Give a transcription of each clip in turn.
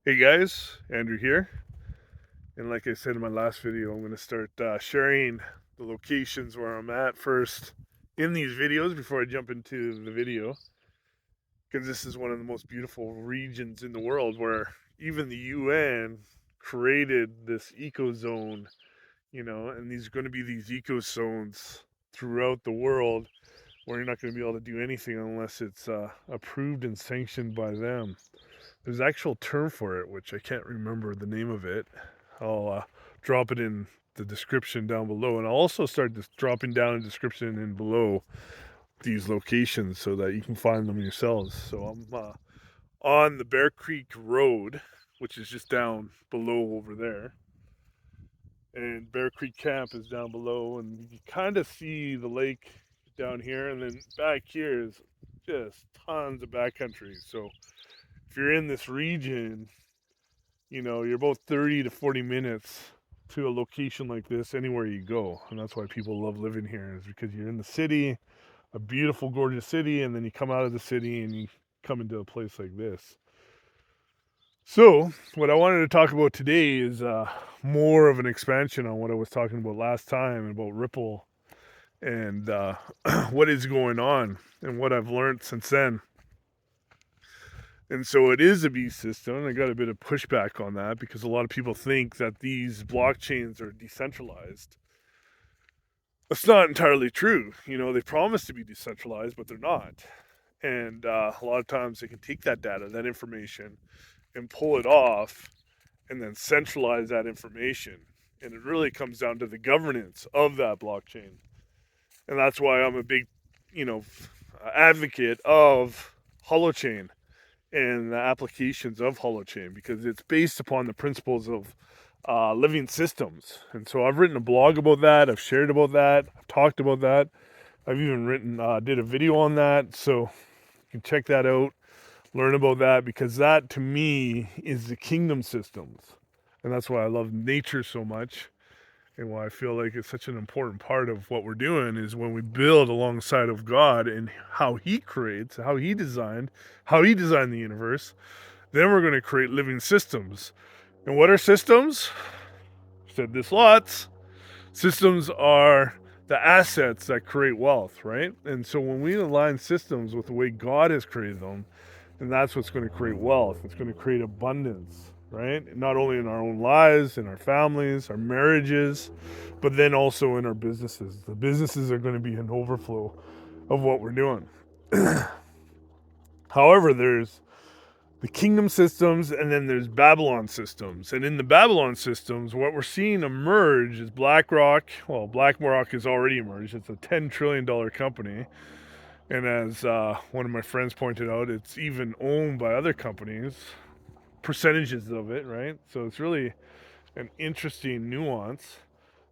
Hey guys, Andrew here. And like I said in my last video, I'm going to start sharing the locations where I'm at first in these videos before I jump into the video. Because this is one of the most beautiful regions in the world where even the UN created this eco zone, and these are going to be these eco zones throughout the world where you're not going to be able to do anything unless it's approved and sanctioned by them. There's an actual term for it, which I can't remember the name of it. I'll drop it in the description down below, and I'll also start dropping down a description in below these locations so that you can find them yourselves. So I'm on the Bear Creek Road, which is just down below over there, and Bear Creek Camp is down below, and you can kind of see the lake down here, and then back here is just tons of backcountry. So if you're in this region, you're about 30 to 40 minutes to a location like this anywhere you go. And that's why people love living here, is because you're in the city, a beautiful, gorgeous city, and then you come out of the city and you come into a place like this. So, what I wanted to talk about today is more of an expansion on what I was talking about last time about Ripple and what is going on and what I've learned since then. And so it is a beast system. And I got a bit of pushback on that because a lot of people think that these blockchains are decentralized. That's not entirely true. They promise to be decentralized, but they're not. And a lot of times they can take that data, that information, and pull it off and then centralize that information. And it really comes down to the governance of that blockchain. And that's why I'm a big, advocate of Holochain and the applications of Holochain, because it's based upon the principles of living systems. And so I've written a blog about that. I've shared about that. I've talked about that. I've even did a video on that. So you can check that out, learn about that, because that to me is the kingdom systems. And that's why I love nature so much. And why I feel like it's such an important part of what we're doing is when we build alongside of God and how He creates, how He designed the universe, then we're going to create living systems. And what are systems? I've said this lots. Systems are the assets that create wealth, right? And so when we align systems with the way God has created them, then that's what's going to create wealth. It's going to create abundance, right? Not only in our own lives, in our families, our marriages, but then also in our businesses. The businesses are going to be an overflow of what we're doing. However, there's the kingdom systems and then there's Babylon systems. And in the Babylon systems, what we're seeing emerge is BlackRock. Well, BlackRock has already emerged. It's a $10 trillion company. And as one of my friends pointed out, it's even owned by other companies, percentages of it, right? So it's really an interesting nuance.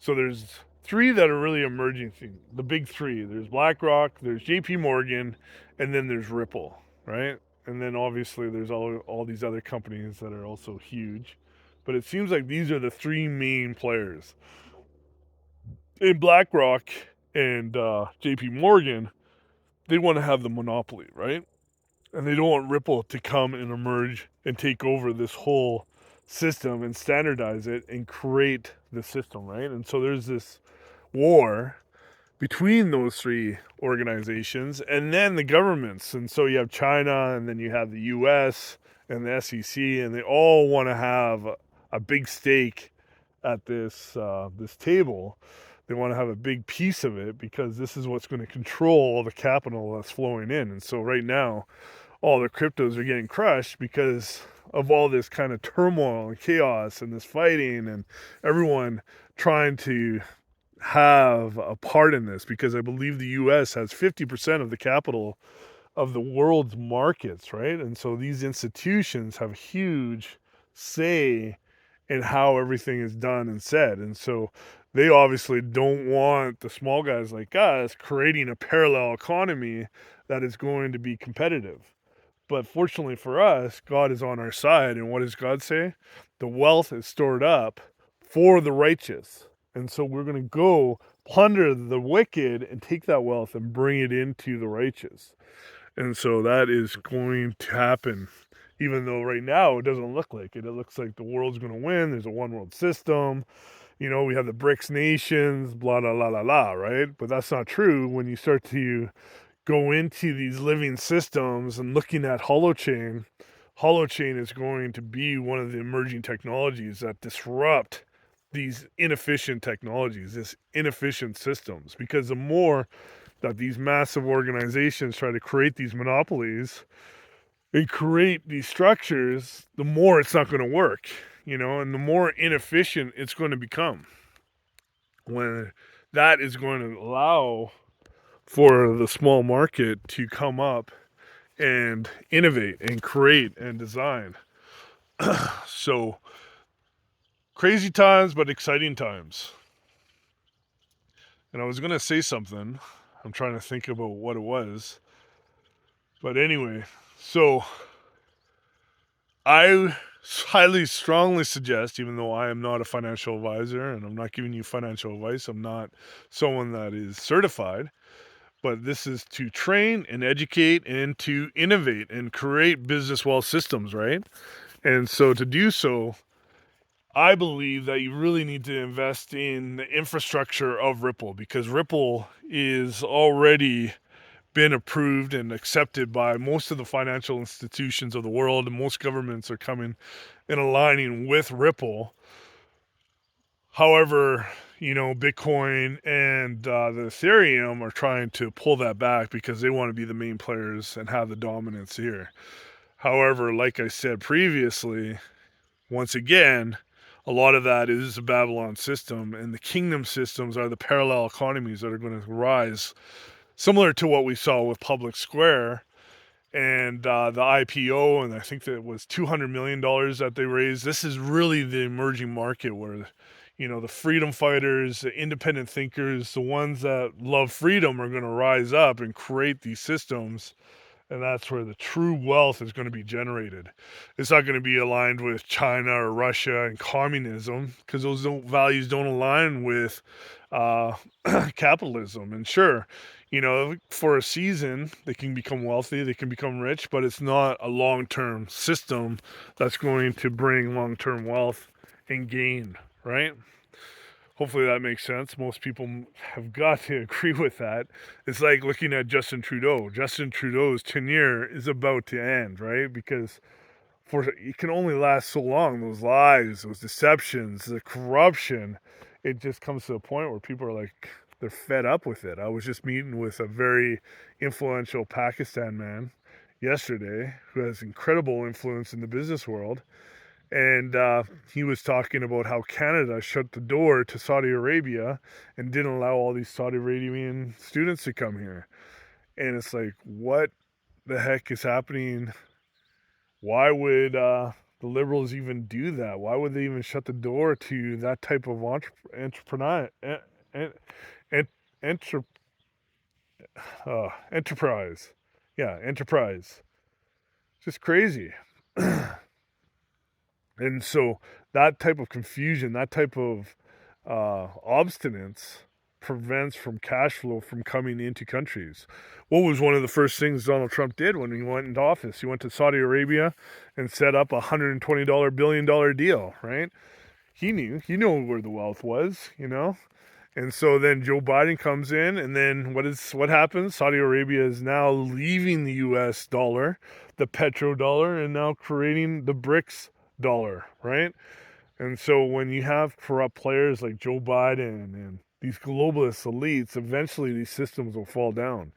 So there's three that are really emerging. The big three. There's BlackRock, there's JP Morgan, and then there's Ripple, right? And then obviously there's all these other companies that are also huge. But it seems like these are the three main players. In BlackRock and JP Morgan, they want to have the monopoly, right? And they don't want Ripple to come and emerge and take over this whole system and standardize it and create the system, right? And so there's this war between those three organizations and then the governments. And so you have China and then you have the US and the SEC, and they all want to have a big stake at this table. They want to have a big piece of it because this is what's going to control all the capital that's flowing in. And so right now, all the cryptos are getting crushed because of all this kind of turmoil and chaos and this fighting and everyone trying to have a part in this, because I believe the US has 50% of the capital of the world's markets, right? And so these institutions have a huge say in how everything is done and said. And so they obviously don't want the small guys like us creating a parallel economy that is going to be competitive. But fortunately for us, God is on our side. And what does God say? The wealth is stored up for the righteous. And so we're going to go plunder the wicked and take that wealth and bring it into the righteous. And so that is going to happen even though right now it doesn't look like it. It looks like the world's going to win. There's a one world system. We have the BRICS nations, blah, blah, blah, blah, blah, right? But that's not true when you start to go into these living systems and looking at Holochain. Holochain is going to be one of the emerging technologies that disrupt these inefficient technologies, these inefficient systems, because the more that these massive organizations try to create these monopolies and create these structures, the more it's not going to work, and the more inefficient it's going to become. When that is going to allow for the small market to come up and innovate and create and design. So crazy times, but exciting times. And I was going to say something. I'm trying to think about what it was. But anyway, so I highly, strongly suggest, even though I am not a financial advisor and I'm not giving you financial advice, I'm not someone that is certified, but this is to train and educate and to innovate and create business wealth systems, right? And so to do so, I believe that you really need to invest in the infrastructure of Ripple, because Ripple is already been approved and accepted by most of the financial institutions of the world, and most governments are coming and aligning with Ripple. However, Bitcoin and the Ethereum are trying to pull that back because they want to be the main players and have the dominance here. However, like I said previously, once again, a lot of that is the Babylon system, and the kingdom systems are the parallel economies that are going to rise, similar to what we saw with Public Square and the IPO, and I think that it was $200 million that they raised. This is really the emerging market where, the freedom fighters, the independent thinkers, the ones that love freedom are going to rise up and create these systems. And that's where the true wealth is going to be generated. It's not going to be aligned with China or Russia and communism, because those values don't align with capitalism. And sure, for a season, they can become wealthy, they can become rich, but it's not a long-term system that's going to bring long-term wealth and gain, right? Hopefully that makes sense. Most people have got to agree with that. It's like looking at Justin Trudeau. Justin Trudeau's tenure is about to end, right? Because it can only last so long. Those lies, those deceptions, the corruption, it just comes to a point where people are like, they're fed up with it. I was just meeting with a very influential Pakistan man yesterday who has incredible influence in the business world. And he was talking about how Canada shut the door to Saudi Arabia and didn't allow all these Saudi Arabian students to come here. And it's like, what the heck is happening? Why would the Liberals even do that? Why would they even shut the door to that type of entrepreneur, enterprise? Yeah, enterprise. Just crazy. And so that type of confusion, that type of obstinance prevents from cash flow from coming into countries. What was one of the first things Donald Trump did when he went into office? He went to Saudi Arabia and set up a $120 billion deal, right? He knew where the wealth was, And so then Joe Biden comes in, and then what happens? Saudi Arabia is now leaving the US dollar, the petrodollar, and now creating the BRICS dollar, right? And so when you have corrupt players like Joe Biden and these globalist elites, eventually these systems will fall down.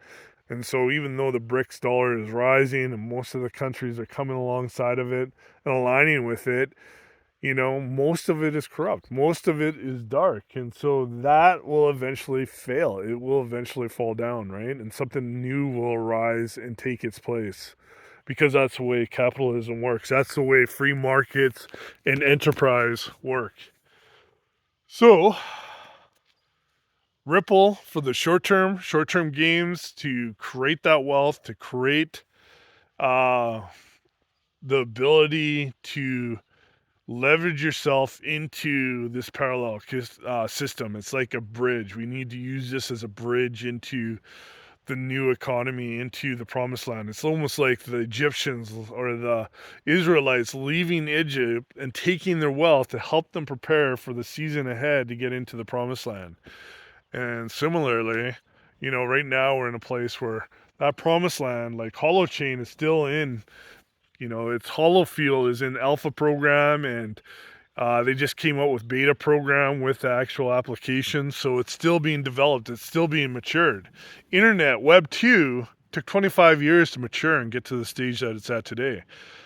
And so even though the BRICS dollar is rising and most of the countries are coming alongside of it and aligning with it, most of it is corrupt. Most of it is dark. And so that will eventually fail. It will eventually fall down, right? And something new will arise and take its place. Because that's the way capitalism works. That's the way free markets and enterprise work. So, Ripple for the short-term games, to create that wealth, to create the ability to leverage yourself into this parallel system. It's like a bridge. We need to use this as a bridge into the new economy into the promised land. It's almost like the Egyptians or the Israelites leaving Egypt and taking their wealth to help them prepare for the season ahead to get into the promised land. And similarly, right now we're in a place where that promised land, like Holochain, is still in, its Holofield is in alpha program, and they just came out with beta program with the actual application. So it's still being developed. It's still being matured. Internet, Web 2, took 25 years to mature and get to the stage that it's at today.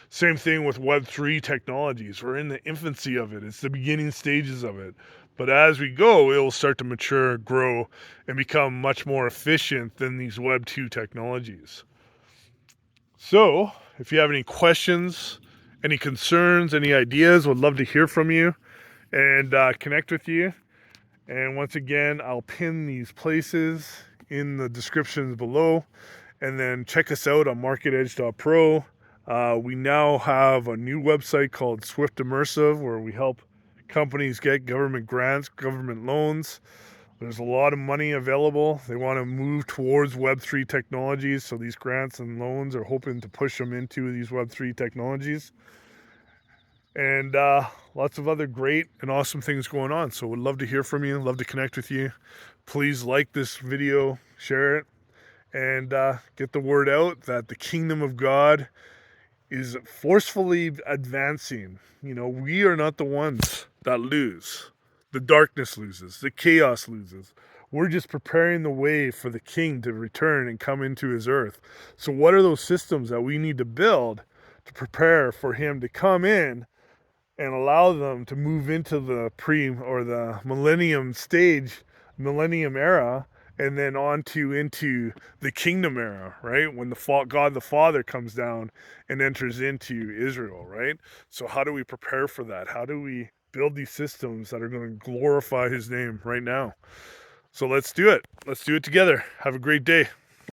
Same thing with Web 3 technologies. We're in the infancy of it. It's the beginning stages of it. But as we go, it will start to mature, grow, and become much more efficient than these Web 2 technologies. So, if you have any questions, any concerns, any ideas, would love to hear from you and connect with you. And once again, I'll pin these places in the descriptions below. And then check us out on marketedge.pro. We now have a new website called Swift Immersive, where we help companies get government grants, government loans. There's a lot of money available. They want to move towards Web3 technologies, so these grants and loans are hoping to push them into these Web3 technologies. And lots of other great and awesome things going on. So would love to hear from you, love to connect with you. Please like this video, share it, and get the word out that the kingdom of God is forcefully advancing. We are not the ones that lose. The darkness loses. The chaos loses. We're just preparing the way for the king to return and come into his earth. So what are those systems that we need to build to prepare for him to come in and allow them to move into the the millennium stage, millennium era, and then into the kingdom era, right? When God the Father comes down and enters into Israel, right? So how do we prepare for that? How do we build these systems that are going to glorify his name right now? So let's do it. Let's do it together. Have a great day.